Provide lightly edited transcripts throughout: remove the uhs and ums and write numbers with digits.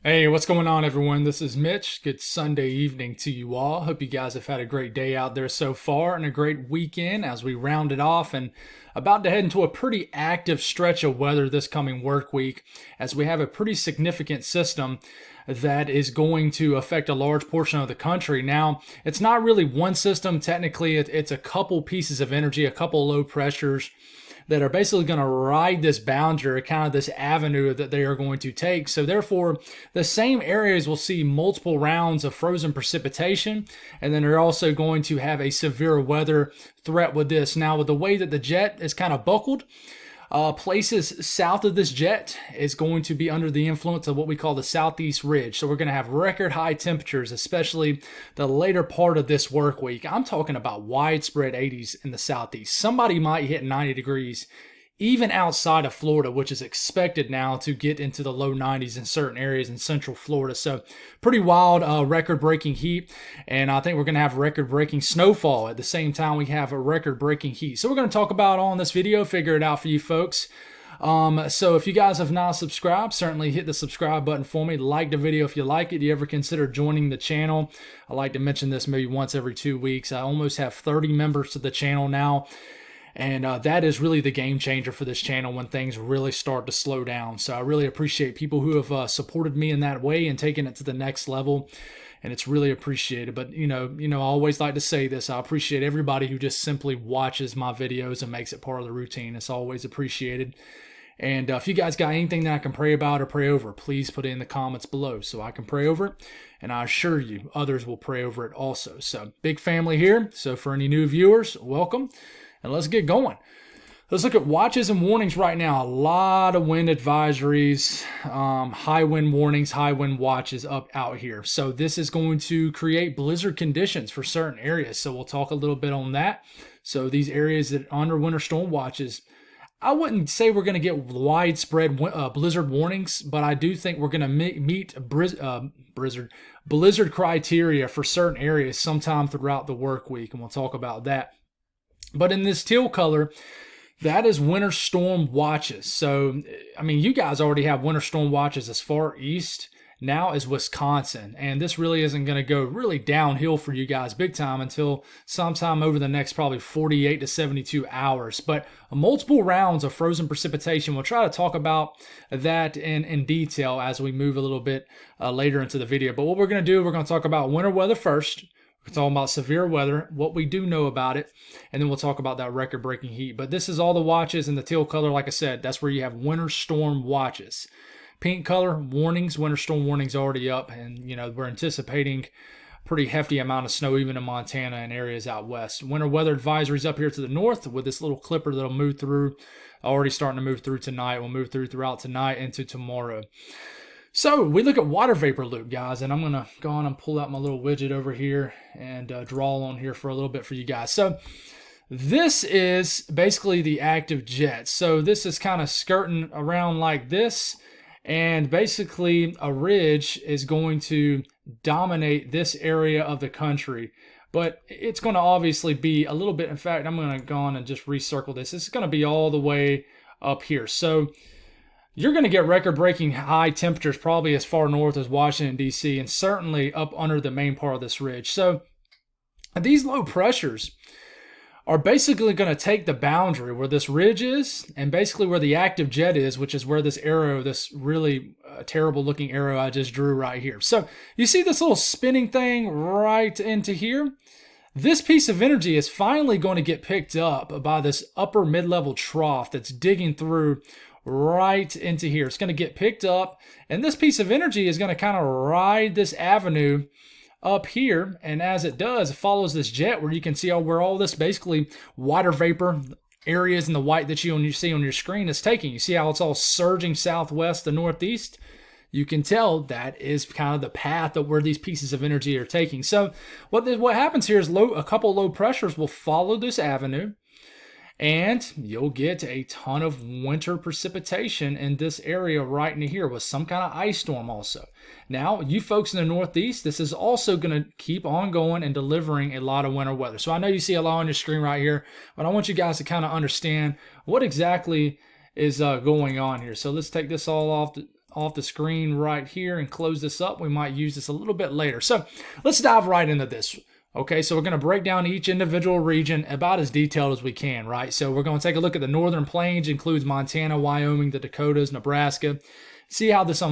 Hey, what's going on, everyone? This is Mitch. Good Sunday evening to you all. Hope you guys have had a great day out there so far and a great weekend as we round it off and about to head into a pretty active stretch of weather this coming work week as we have a pretty significant system that is going to affect a large portion of the country. Now, it's not really one system. Technically, it's a couple pieces of energy, a couple low pressures that are basically going to ride this boundary, kind of this avenue that they are going to take. So therefore, the same areas will see multiple rounds of frozen precipitation, and then they're also going to have a severe weather threat with this. Now, with the way that the jet is kind of buckled, places south of this jet is going to be under the influence of what we call the southeast ridge. So we're going to have record high temperatures, especially the later part of this work week. I'm talking about widespread 80s in the southeast. Somebody might hit 90 degrees even outside of Florida, which is expected now to get into the low 90s in certain areas in central Florida. So pretty wild record-breaking heat, and I think we're going to have record-breaking snowfall at the same time we have a record-breaking heat. So we're going to talk about all in this video, figure it out for you folks. So if you guys have not subscribed, certainly hit the subscribe button for me. Like the video if you like it. Do you ever consider joining the channel? I like to mention this maybe once every 2 weeks. I almost have 30 members to the channel now. And that is really the game changer for this channel when things really start to slow down. So I really appreciate people who have supported me in that way and taken it to the next level. And it's really appreciated. But, I always like to say this. I appreciate everybody who just simply watches my videos and makes it part of the routine. It's always appreciated. And if you guys got anything that I can pray about or pray over, please put it in the comments below so I can pray over it. And I assure you, others will pray over it also. So big family here. So for any new viewers, welcome. And let's get going. Let's look at watches and warnings right now. A lot of wind advisories, high wind warnings, high wind watches up out here. So this is going to create blizzard conditions for certain areas. So we'll talk a little bit on that. So these areas that are under winter storm watches, I wouldn't say we're going to get widespread blizzard warnings, but I do think we're going to meet blizzard criteria for certain areas sometime throughout the work week. And we'll talk about that. But in this teal color, that is winter storm watches. So, you guys already have winter storm watches as far east now as Wisconsin. And this really isn't going to go really downhill for you guys big time until sometime over the next probably 48 to 72 hours. But multiple rounds of frozen precipitation. We'll try to talk about that in detail as we move a little bit later into the video. But what we're going to do, we're going to talk about winter weather first. We're talking about severe weather, what we do know about it, and then we'll talk about that record-breaking heat. But this is all the watches in the teal color. Like I said, that's where you have winter storm watches. Pink color, warnings, winter storm warnings already up, and we're anticipating a pretty hefty amount of snow even in Montana and areas out west. Winter weather advisories up here to the north with this little clipper that'll move through, already starting to move through tonight. We'll move throughout tonight into tomorrow. So we look at water vapor loop, guys, and I'm going to go on and pull out my little widget over here and draw on here for a little bit for you guys. So this is basically the active jet. So this is kind of skirting around like this, and basically a ridge is going to dominate this area of the country. But it's going to obviously be a little bit, in fact, I'm going to go on and just recircle this. It's going to be all the way up here. So you're going to get record-breaking high temperatures probably as far north as Washington, D.C., and certainly up under the main part of this ridge. So these low pressures are basically going to take the boundary where this ridge is and basically where the active jet is, which is where this arrow, this really terrible-looking arrow I just drew right here. So you see this little spinning thing right into here? This piece of energy is finally going to get picked up by this upper mid-level trough that's digging through right into here. It's going to get picked up, and this piece of energy is going to kind of ride this avenue up here, and as it does, it follows this jet where you can see where all this basically water vapor areas in the white that you see on your screen is taking. You see how it's all surging southwest to northeast? You can tell that is kind of the path of where these pieces of energy are taking. So what happens here is a couple low pressures will follow this avenue, and you'll get a ton of winter precipitation in this area right in here with some kind of ice storm also. Now, you folks in the Northeast, this is also going to keep on going and delivering a lot of winter weather. So I know you see a lot on your screen right here, but I want you guys to kind of understand what exactly is going on here. So let's take this all off off the screen right here and close this up. We might use this a little bit later. So let's dive right into this. Okay, so we're going to break down each individual region about as detailed as we can, right? So we're going to take a look at the northern plains, includes Montana, Wyoming, the Dakotas, Nebraska. See how this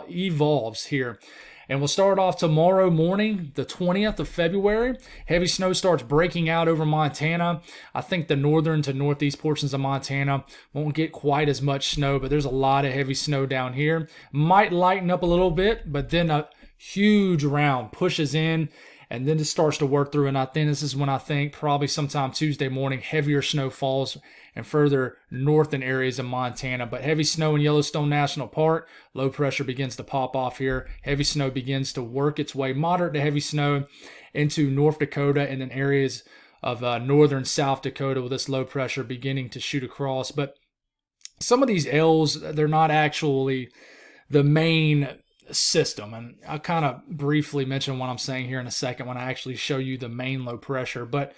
evolves here. And we'll start off tomorrow morning, the 20th of February. Heavy snow starts breaking out over Montana. I think the northern to northeast portions of Montana won't get quite as much snow, but there's a lot of heavy snow down here. Might lighten up a little bit, but then a huge round pushes in, and then it starts to work through. And I think this is when I think probably sometime Tuesday morning, heavier snow falls and further north in areas of Montana. But heavy snow in Yellowstone National Park, low pressure begins to pop off here. Heavy snow begins to work its way, moderate to heavy snow, into North Dakota and then areas of northern South Dakota with this low pressure beginning to shoot across. But some of these L's, they're not actually the main system, and I'll kind of briefly mention what I'm saying here in a second when I actually show you the main low pressure. But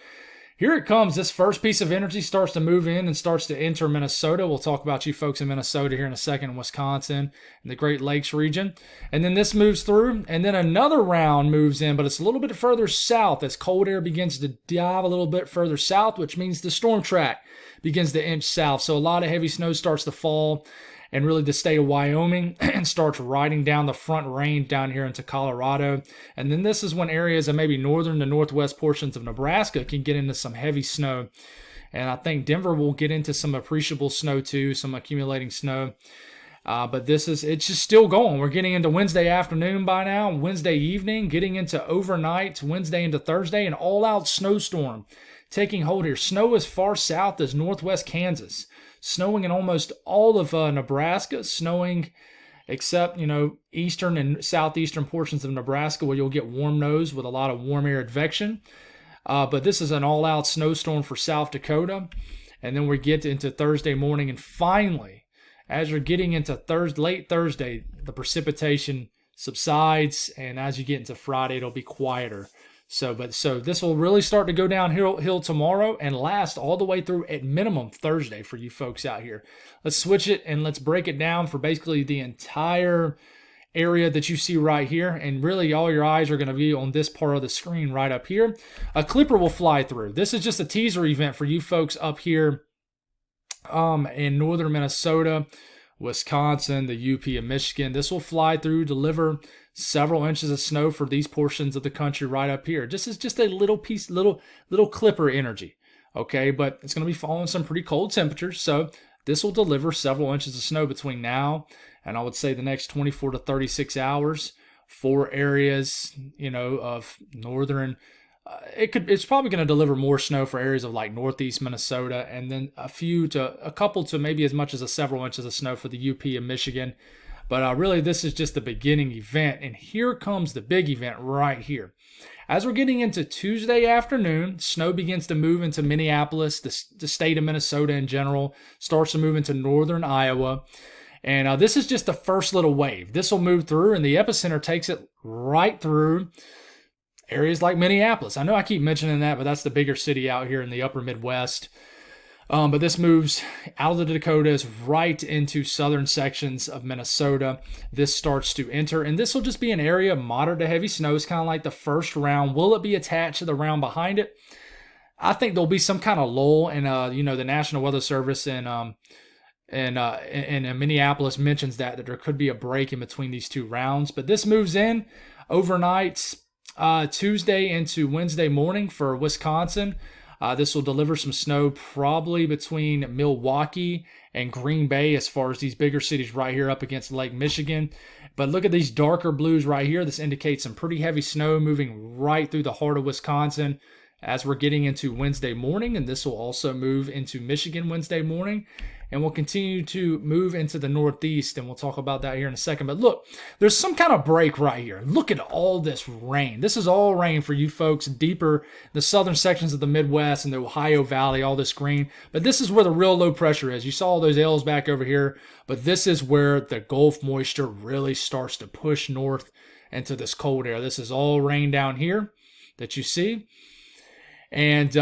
here it comes. This first piece of energy starts to move in and starts to enter Minnesota. We'll talk about you folks in Minnesota here in a second, Wisconsin, and the Great Lakes region. And then this moves through, and then another round moves in, but it's a little bit further south as cold air begins to dive a little bit further south, which means the storm track begins to inch south. So a lot of heavy snow starts to fall, and really the state of Wyoming and starts riding down the front range down here into Colorado. And then this is when areas of maybe northern to northwest portions of Nebraska can get into some heavy snow. And I think Denver will get into some appreciable snow too, some accumulating snow. But it's just still going. We're getting into Wednesday afternoon by now, Wednesday evening, getting into overnight, Wednesday into Thursday, an all-out snowstorm taking hold here. Snow as far south as northwest Kansas. Snowing in almost all of Nebraska, snowing except, eastern and southeastern portions of Nebraska where you'll get warm nose with a lot of warm air advection. But this is an all-out snowstorm for South Dakota. And then we get into Thursday morning. And finally, as you're getting into late Thursday, the precipitation subsides. And as you get into Friday, it'll be quieter. So this will really start to go downhill tomorrow and last all the way through at minimum Thursday for you folks out here. Let's switch it and let's break it down for basically the entire area that you see right here. And really all your eyes are going to be on this part of the screen right up here. A clipper will fly through. This is just a teaser event for you folks up here in northern Minnesota, Wisconsin, the UP, and Michigan. This will fly through, deliver several inches of snow for these portions of the country right up here. This is just a little piece, little clipper energy, okay? But it's going to be following some pretty cold temperatures, so this will deliver several inches of snow between now and I would say the next 24 to 36 hours for areas, of northern. It's probably going to deliver more snow for areas of like northeast Minnesota, and then a couple to maybe as much as several inches of snow for the UP and Michigan. But really, this is just the beginning event, and here comes the big event right here. As we're getting into Tuesday afternoon, snow begins to move into Minneapolis, the state of Minnesota in general, starts to move into northern Iowa. And this is just the first little wave. This will move through, and the epicenter takes it right through areas like Minneapolis. I know I keep mentioning that, but that's the bigger city out here in the upper Midwest. But this moves out of the Dakotas right into southern sections of Minnesota. This starts to enter, and this will just be an area of moderate to heavy snow. It's kind of like the first round. Will it be attached to the round behind it? I think there'll be some kind of lull, and the National Weather Service and Minneapolis mentions that there could be a break in between these two rounds. But this moves in overnight Tuesday into Wednesday morning for Wisconsin. This will deliver some snow probably between Milwaukee and Green Bay as far as these bigger cities right here up against Lake Michigan. But look at these darker blues right here. This indicates some pretty heavy snow moving right through the heart of Wisconsin as we're getting into Wednesday morning. And this will also move into Michigan Wednesday morning. And we'll continue to move into the Northeast, and we'll talk about that here in a second. But look, there's some kind of break right here. Look at all this rain. This is all rain for you folks deeper the southern sections of the Midwest and the Ohio Valley, all this green. But this is where the real low pressure is. You saw all those L's back over here, but this is where the Gulf moisture really starts to push north into this cold air. This is all rain down here that you see. And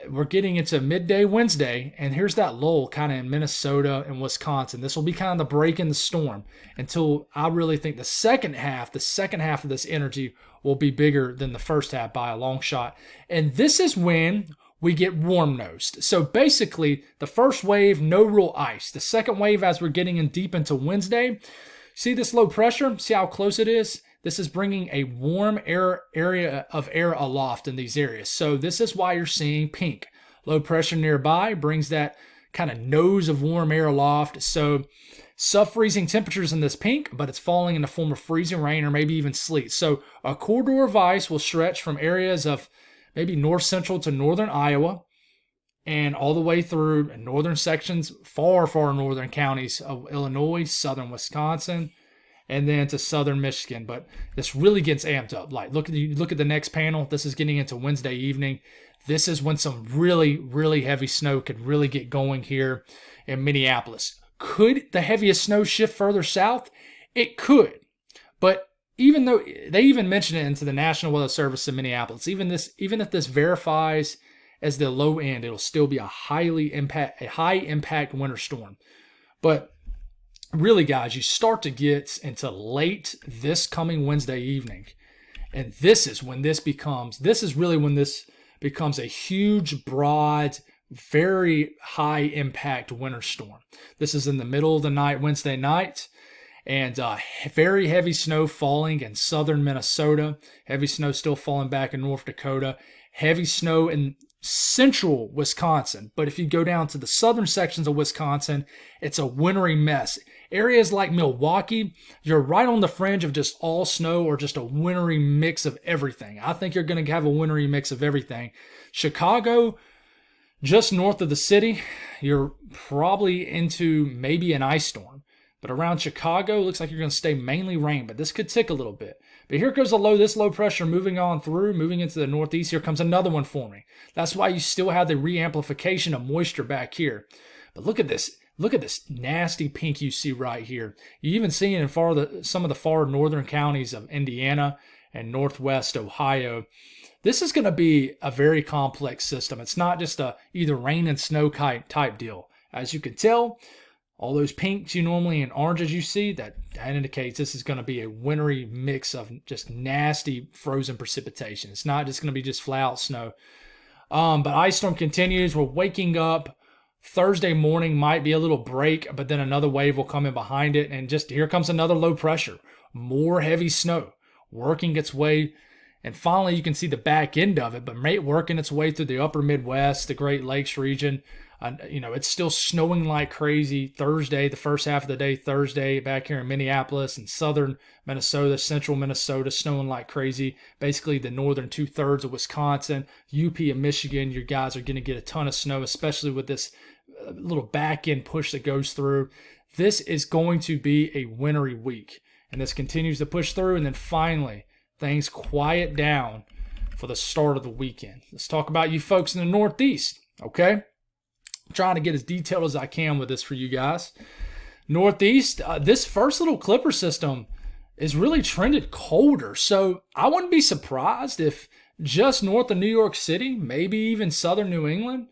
we're getting into midday Wednesday, and here's that lull kind of in Minnesota and Wisconsin. This will be kind of the break in the storm until I really think the second half of this energy will be bigger than the first half by a long shot. And this is when we get warm nosed. So basically, the first wave, no real ice. The second wave, as we're getting in deep into Wednesday, see this low pressure? See how close it is? This is bringing a warm area of air aloft in these areas. So this is why you're seeing pink. Low pressure nearby brings that kind of nose of warm air aloft. So sub-freezing temperatures in this pink, but it's falling in the form of freezing rain or maybe even sleet. So a corridor of ice will stretch from areas of maybe north central to northern Iowa and all the way through northern sections, far northern counties of Illinois, southern Wisconsin, and then to southern Michigan. But this really gets amped up. Like look at the next panel. This is getting into Wednesday evening. This is when some really heavy snow could really get going here in Minneapolis. Could the heaviest snow shift further south? It could. But even though they even mention it into the National Weather Service in Minneapolis, even if this verifies as the low end, it'll still be a high impact winter storm. But really, guys, you start to get into late this coming Wednesday evening, and this is when this becomes a huge, broad, very high impact winter storm. This is in the middle of the night, Wednesday night, and very heavy snow falling in southern Minnesota. Heavy snow still falling back in North Dakota. Heavy snow in central Wisconsin. But if you go down to the southern sections of Wisconsin, it's a wintry mess. Areas like Milwaukee, you're right on the fringe of just all snow or just a wintry mix of everything. I think you're going to have a wintry mix of everything. Chicago, just north of the city, you're probably into maybe an ice storm. But around Chicago, it looks like you're going to stay mainly rain, but this could tick a little bit. But here goes this low pressure moving into the northeast. Here comes another one forming. That's why you still have the reamplification of moisture back here. But look at this. Look at this nasty pink you see right here. You even see it in some of the far northern counties of Indiana and northwest Ohio. This is going to be a very complex system. It's not just a either rain and snow type deal. As you can tell, all those pinks you normally and oranges you see, that indicates this is going to be a wintry mix of just nasty frozen precipitation. It's not just going to be just flat out snow. But ice storm continues. We're waking up. Thursday morning might be a little break, but then another wave will come in behind it. And just here comes another low pressure. More heavy snow working its way. And finally, you can see the back end of it, but working its way through the upper Midwest, the Great Lakes region. It's still snowing like crazy Thursday, the first half of the day Thursday, back here in Minneapolis and southern Minnesota, central Minnesota, snowing like crazy. Basically, the northern 2/3 of Wisconsin, UP and Michigan, your guys are going to get a ton of snow, especially with this little back end push that goes through. This is going to be a wintry week, and this continues to push through, and then finally, things quiet down for the start of the weekend. Let's talk about you folks in the Northeast, okay? I'm trying to get as detailed as I can with this for you guys. Northeast, this first little clipper system is really trended colder, so I wouldn't be surprised if just north of New York City, maybe even southern New England,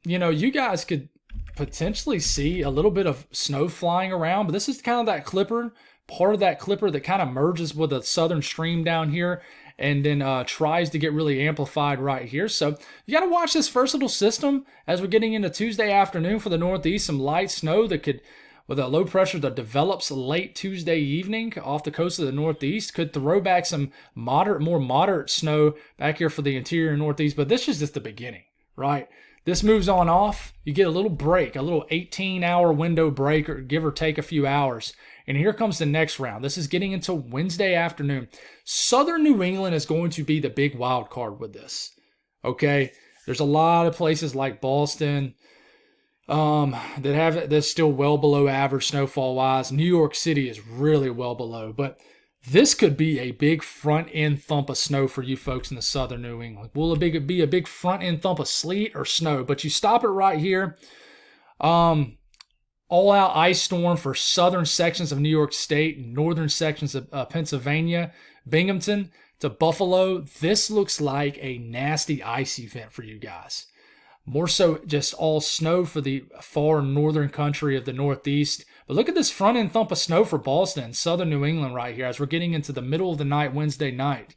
you guys could potentially see a little bit of snow flying around, but this is kind of that clipper, part of that clipper that kind of merges with a southern stream down here and then tries to get really amplified right here. So you got to watch this first little system as we're getting into Tuesday afternoon for the Northeast. Some light snow that could, with a low pressure that develops late Tuesday evening off the coast of the Northeast, could throw back some more moderate snow back here for the interior Northeast. But this is just the beginning, right? This moves on off. You get a little break, a little 18-hour window break, or give or take a few hours. And here comes the next round. This is getting into Wednesday afternoon. Southern New England is going to be the big wild card with this. Okay? There's a lot of places like Boston that's still well below average snowfall-wise. New York City is really well below. But this could be a big front-end thump of snow for you folks in the southern New England. Will it be a big front-end thump of sleet or snow? But you stop it right here. All-out ice storm for southern sections of New York State, northern sections of Pennsylvania, Binghamton, to Buffalo, this looks like a nasty ice event for you guys. More so just all snow for the far northern country of the Northeast. But look at this front end thump of snow for Boston and southern New England right here as we're getting into the middle of the night, Wednesday night.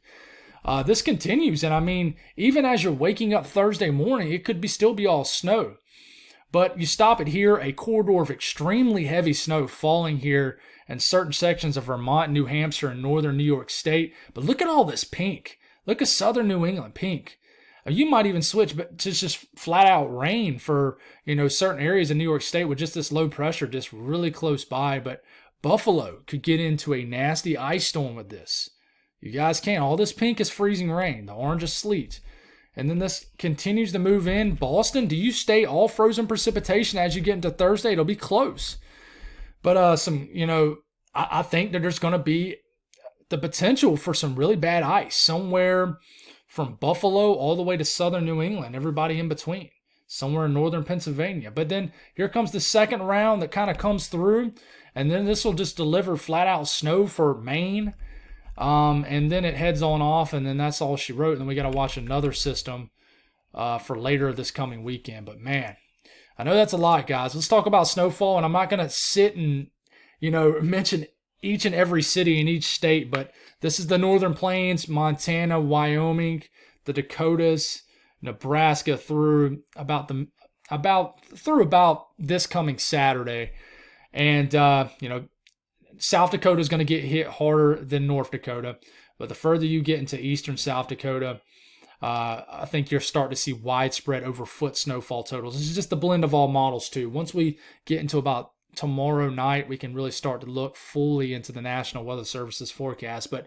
This continues, and I mean, even as you're waking up Thursday morning, it could still be all snow. But you stop it here, a corridor of extremely heavy snow falling here in certain sections of Vermont, New Hampshire, and northern New York State. But look at all this pink. Look at southern New England pink. You might even switch to just flat out rain for, certain areas in New York State with just this low pressure just really close by. But Buffalo could get into a nasty ice storm with this. You guys can't. All this pink is freezing rain. The orange is sleet. And then this continues to move in. Boston, do you stay all frozen precipitation as you get into Thursday? It'll be close. But I think that there's going to be the potential for some really bad ice somewhere from Buffalo all the way to southern New England, everybody in between, somewhere in northern Pennsylvania. But then here comes the second round that kind of comes through, and then this will just deliver flat out snow for Maine. And then it heads on off, and then that's all she wrote. And then we got to watch another system for later this coming weekend. But man, I know that's a lot, guys. Let's talk about snowfall, and I'm not going to sit and, mention each and every city in each state, but this is the Northern Plains, Montana, Wyoming, the Dakotas, Nebraska through about this coming Saturday. And, South Dakota is going to get hit harder than North Dakota, but the further you get into eastern South Dakota, I think you're starting to see widespread over-foot snowfall totals. This is just the blend of all models, too. Once we get into about tomorrow night, we can really start to look fully into the National Weather Service's forecast. But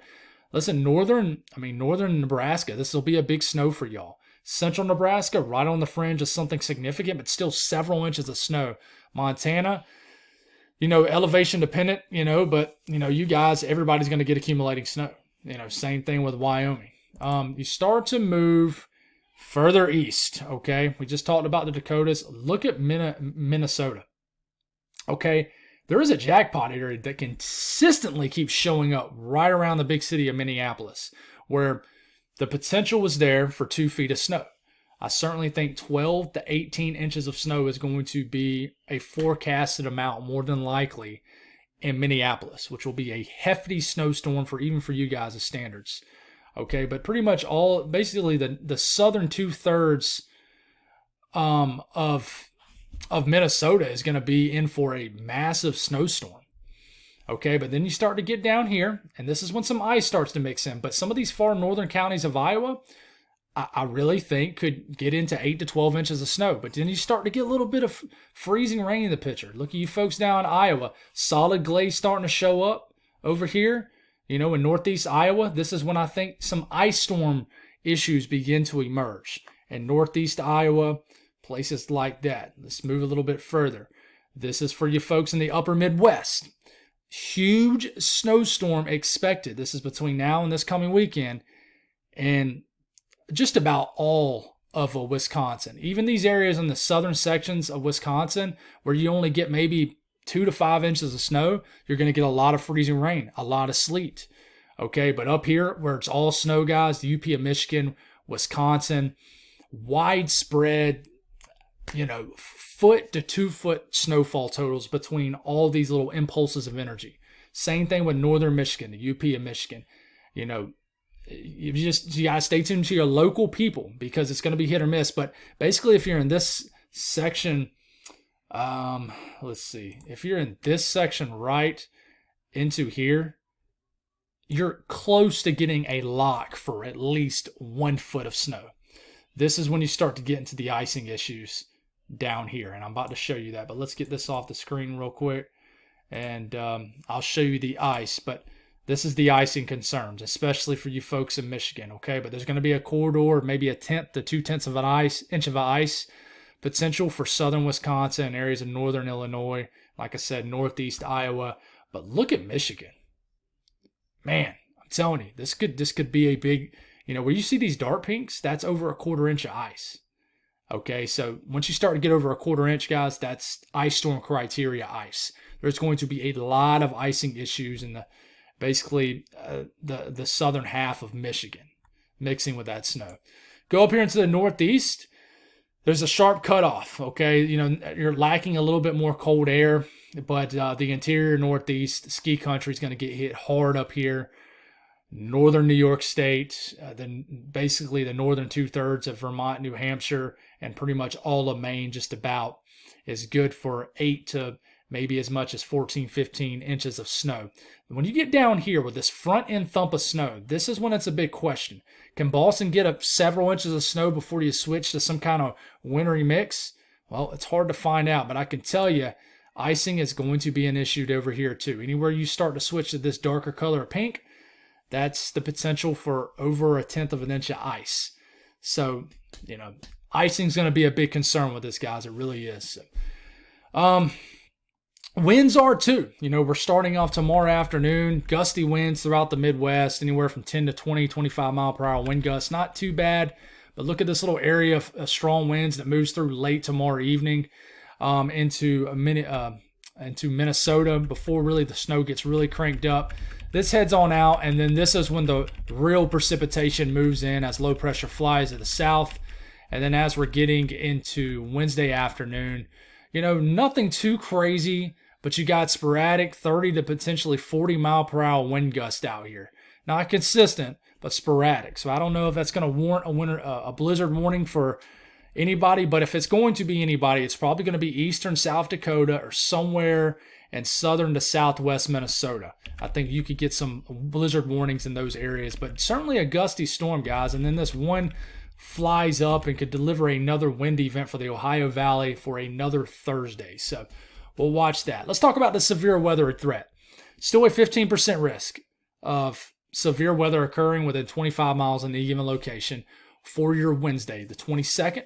listen, northern Nebraska, this will be a big snow for y'all. Central Nebraska, right on the fringe of something significant, but still several inches of snow. Montana, elevation dependent, but, you guys, everybody's going to get accumulating snow. Same thing with Wyoming. You start to move further east, okay? We just talked about the Dakotas. Look at Minnesota, okay? There is a jackpot area that consistently keeps showing up right around the big city of Minneapolis, where the potential was there for 2 feet of snow. I certainly think 12 to 18 inches of snow is going to be a forecasted amount, more than likely, in Minneapolis, which will be a hefty snowstorm for you guys as standards. Okay, but pretty much basically the southern 2/3 of Minnesota is going to be in for a massive snowstorm. Okay, but then you start to get down here, and this is when some ice starts to mix in. But some of these far northern counties of Iowa, I really think could get into 8 to 12 inches of snow. But then you start to get a little bit of freezing rain in the picture. Look at you folks down in Iowa. Solid glaze starting to show up over here. In northeast Iowa, this is when I think some ice storm issues begin to emerge. In northeast Iowa, places like that. Let's move a little bit further. This is for you folks in the upper Midwest. Huge snowstorm expected. This is between now and this coming weekend. And just about all of Wisconsin. Even these areas in the southern sections of Wisconsin where you only get maybe 2 to 5 inches of snow, you're going to get a lot of freezing rain, a lot of sleet. Okay, but up here where it's all snow, guys, the UP of Michigan, Wisconsin, widespread, foot to 2 foot snowfall totals between all these little impulses of energy. Same thing with northern Michigan, the UP of Michigan. You gotta stay tuned to your local people because it's going to be hit or miss. But basically, if you're in this section, let's see, if you're in this section right into here, you're close to getting a lock for at least 1 foot of snow. This is when you start to get into the icing issues down here, and I'm about to show you that. But let's get this off the screen real quick, and I'll show you the ice. But this is the icing concerns, especially for you folks in Michigan, okay? But there's going to be a corridor, maybe 1/10 to 2/10 of an inch of ice potential for southern Wisconsin and areas of northern Illinois. Like I said, northeast Iowa. But look at Michigan. Man, I'm telling you, this could be a big, where you see these dark pinks, that's over 1/4 inch of ice. Okay, so once you start to get over 1/4 inch, guys, that's ice storm criteria ice. There's going to be a lot of icing issues in basically the southern half of Michigan, mixing with that snow. Go up here into the northeast. There's a sharp cutoff, okay? You're lacking a little bit more cold air, but the interior northeast ski country is going to get hit hard up here. Northern New York State, then basically the northern 2/3 of Vermont, New Hampshire, and pretty much all of Maine just about is good for 8 to maybe as much as 14, 15 inches of snow. When you get down here with this front end thump of snow, this is when it's a big question. Can Boston get up several inches of snow before you switch to some kind of wintry mix? Well, it's hard to find out, but I can tell you icing is going to be an issue over here too. Anywhere you start to switch to this darker color of pink, that's the potential for over 1/10 of an inch of ice. So, icing's going to be a big concern with this, guys. It really is. Winds are too. We're starting off tomorrow afternoon. Gusty winds throughout the Midwest, anywhere from 10 to 20, 25 mile per hour wind gusts. Not too bad, but look at this little area of strong winds that moves through late tomorrow evening into Minnesota before really the snow gets really cranked up. This heads on out, and then this is when the real precipitation moves in as low pressure flies to the south. And then as we're getting into Wednesday afternoon, nothing too crazy, but you got sporadic 30 to potentially 40 mile per hour wind gust out here. Not consistent, but sporadic. So I don't know if that's going to warrant a blizzard warning for anybody, but if it's going to be anybody, it's probably going to be eastern South Dakota or somewhere in southern to southwest Minnesota. I think you could get some blizzard warnings in those areas, but certainly a gusty storm, guys. And then this one flies up and could deliver another wind event for the Ohio Valley for another Thursday. So we'll watch that. Let's talk about the severe weather threat. Still a 15% risk of severe weather occurring within 25 miles in any given location for your Wednesday, the 22nd.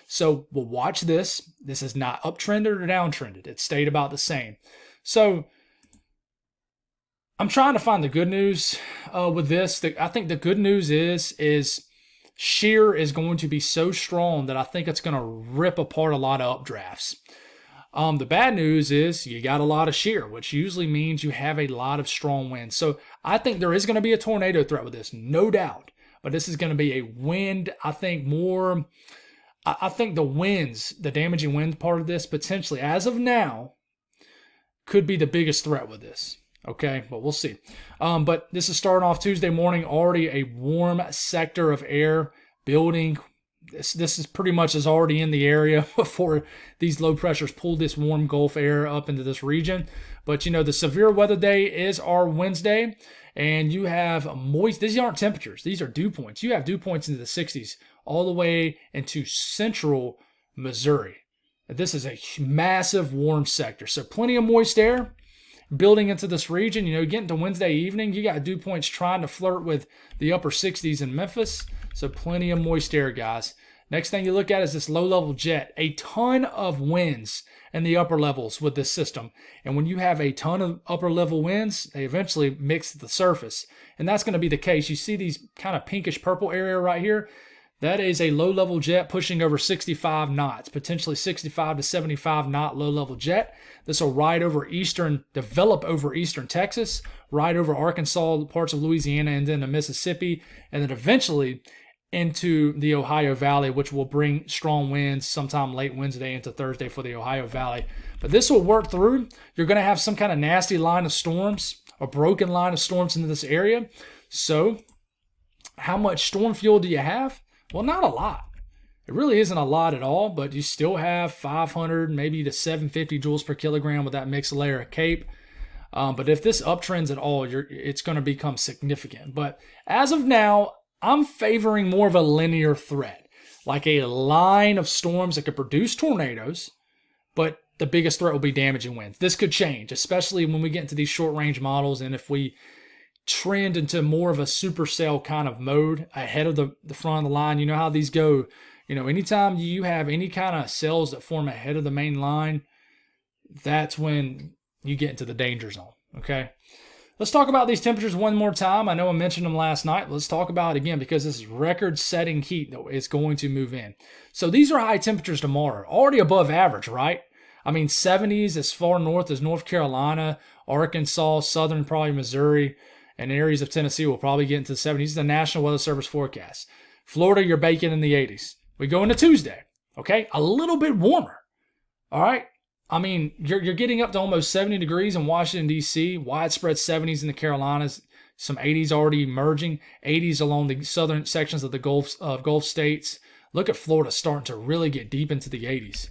So we'll watch this. This is not uptrended or downtrended. It stayed about the same. So I'm trying to find the good news with this. I think the good news is shear is going to be so strong that I think it's going to rip apart a lot of updrafts. The bad news is you got a lot of shear, which usually means you have a lot of strong winds. So I think there is going to be a tornado threat with this, no doubt. But this is going to be a wind, I think the winds, the damaging wind part of this, potentially, as of now, could be the biggest threat with this. Okay, but we'll see. But this is starting off Tuesday morning, already a warm sector of air building. This is pretty much is already in the area before these low pressures pull this warm Gulf air up into this region. But the severe weather day is our Wednesday, and you have moist. These aren't temperatures; these are dew points. You have dew points into the 60s all the way into central Missouri. This is a massive warm sector, so plenty of moist air building into this region. Getting to Wednesday evening, you got dew points trying to flirt with the upper 60s in Memphis. So plenty of moist air, guys. Next thing you look at is this low-level jet. A ton of winds in the upper levels with this system. And when you have a ton of upper-level winds, they eventually mix at the surface. And that's going to be the case. You see these kind of pinkish purple area right here? That is a low-level jet pushing over 65 knots, potentially 65 to 75 knot low-level jet. This will develop over eastern Texas, ride over Arkansas, parts of Louisiana, and then to Mississippi, and then eventually into the Ohio Valley, which will bring strong winds sometime late Wednesday into Thursday for the Ohio Valley. But this will work through. You're going to have some kind of nasty line of storms, a broken line of storms into this area. So how much storm fuel do you have? Well, not a lot. It really isn't a lot at all, but you still have 500, maybe to 750 joules per kilogram with that mixed layer of CAPE. But if this uptrends at all, it's going to become significant. But as of now, I'm favoring more of a linear threat, like a line of storms that could produce tornadoes, but the biggest threat will be damaging winds. This could change, especially when we get into these short-range models, and if we trend into more of a supercell kind of mode ahead of the front of the line. You know how these go. Anytime you have any kind of cells that form ahead of the main line, that's when you get into the danger zone, okay? Let's talk about these temperatures one more time. I know I mentioned them last night. Let's talk about it again because this is record-setting heat that is going to move in. So these are high temperatures tomorrow, already above average, right? 70s as far north as North Carolina, Arkansas, southern probably Missouri. and areas of Tennessee will probably get into the 70s. This is the National Weather Service forecast. Florida, you're baking in the 80s. We go into Tuesday, okay? A little bit warmer, all right? I mean, you're getting up to almost 70 degrees in Washington, D.C., widespread 70s in the Carolinas, some 80s already emerging, 80s along the southern sections of the Gulf states. Look at Florida starting to really get deep into the 80s.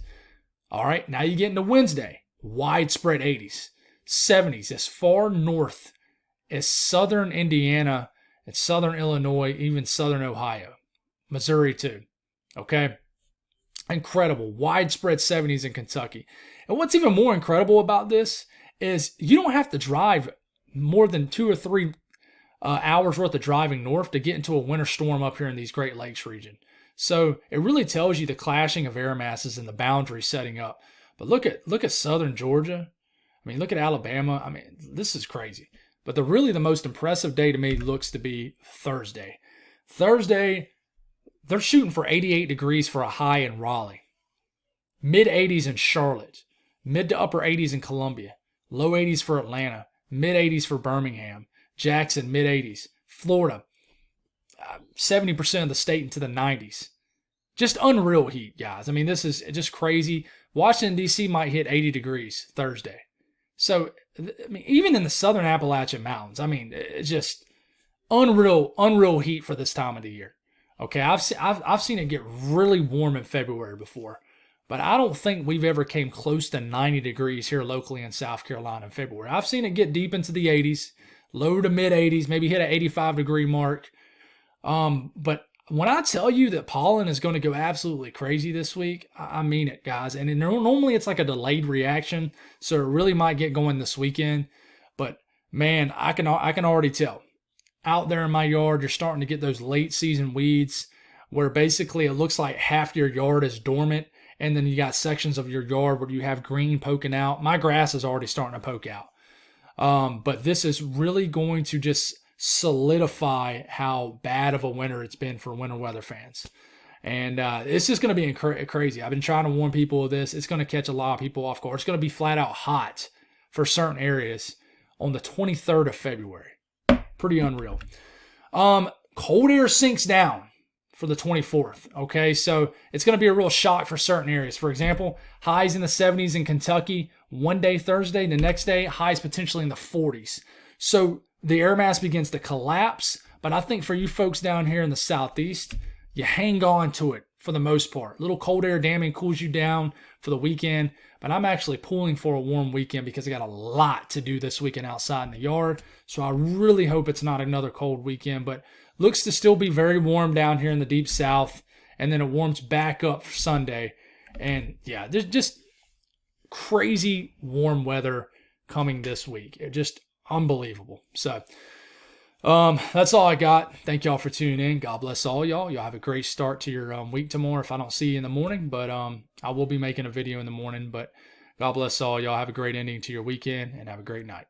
All right, now you get into Wednesday, widespread 80s, 70s as far north as southern Indiana and southern Illinois, even southern Ohio, Missouri too, okay? Incredible, widespread 70s in Kentucky. And what's even more incredible about this is you don't have to drive more than 2 or 3 hours worth of driving north to get into a winter storm up here in these Great Lakes region. So it really tells you the clashing of air masses and the boundary setting up. But look at southern Georgia. I mean, look at Alabama. I mean, this is crazy. But the most impressive day to me looks to be Thursday. Thursday, they're shooting for 88 degrees for a high in Raleigh. Mid-80s in Charlotte. Mid to upper 80s in Columbia. Low 80s for Atlanta. Mid-80s for Birmingham. Jackson, mid-80s. Florida, 70% of the state into the 90s. Just unreal heat, guys. I mean, this is just crazy. Washington, D.C. might hit 80 degrees Thursday. So, I mean, even in the southern Appalachian Mountains, I mean, it's just unreal heat for this time of the year. Okay, I've seen it get really warm in February before, but I don't think we've ever came close to 90 degrees here locally in South Carolina in February. I've seen it get deep into the 80s, low to mid 80s, maybe hit an 85 degree mark. But when I tell you that pollen is going to go absolutely crazy this week, I mean it, guys. And normally it's like a delayed reaction, so it really might get going this weekend. But man, I can already tell. Out there in my yard, you're starting to get those late season weeds where basically it looks like half your yard is dormant, and then you got sections of your yard where you have green poking out. My grass is already starting to poke out. But this is really going to just solidify how bad of a winter it's been for winter weather fans. And it's just going to be crazy. I've been trying to warn people of this. It's going to catch a lot of people off guard. It's going to be flat out hot for certain areas on the 23rd of February. Pretty unreal. Cold air sinks down for the 24th. Okay, so it's going to be a real shock for certain areas. For example, highs in the 70s in Kentucky one day Thursday. The next day, highs potentially in the 40s. So the air mass begins to collapse. But I think for you folks down here in the southeast, you hang on to it for the most part. A little cold air damming cools you down for the weekend. But I'm actually pulling for a warm weekend because I got a lot to do this weekend outside in the yard. So I really hope it's not another cold weekend. But looks to still be very warm down here in the deep south. And then it warms back up for Sunday. And yeah, there's just crazy warm weather coming this week. It's just unbelievable. So that's all I got. Thank y'all for tuning in. God bless all y'all. Y'all have a great start to your week tomorrow if I don't see you in the morning. But I will be making a video in the morning. But God bless all y'all. Have a great ending to your weekend and have a great night.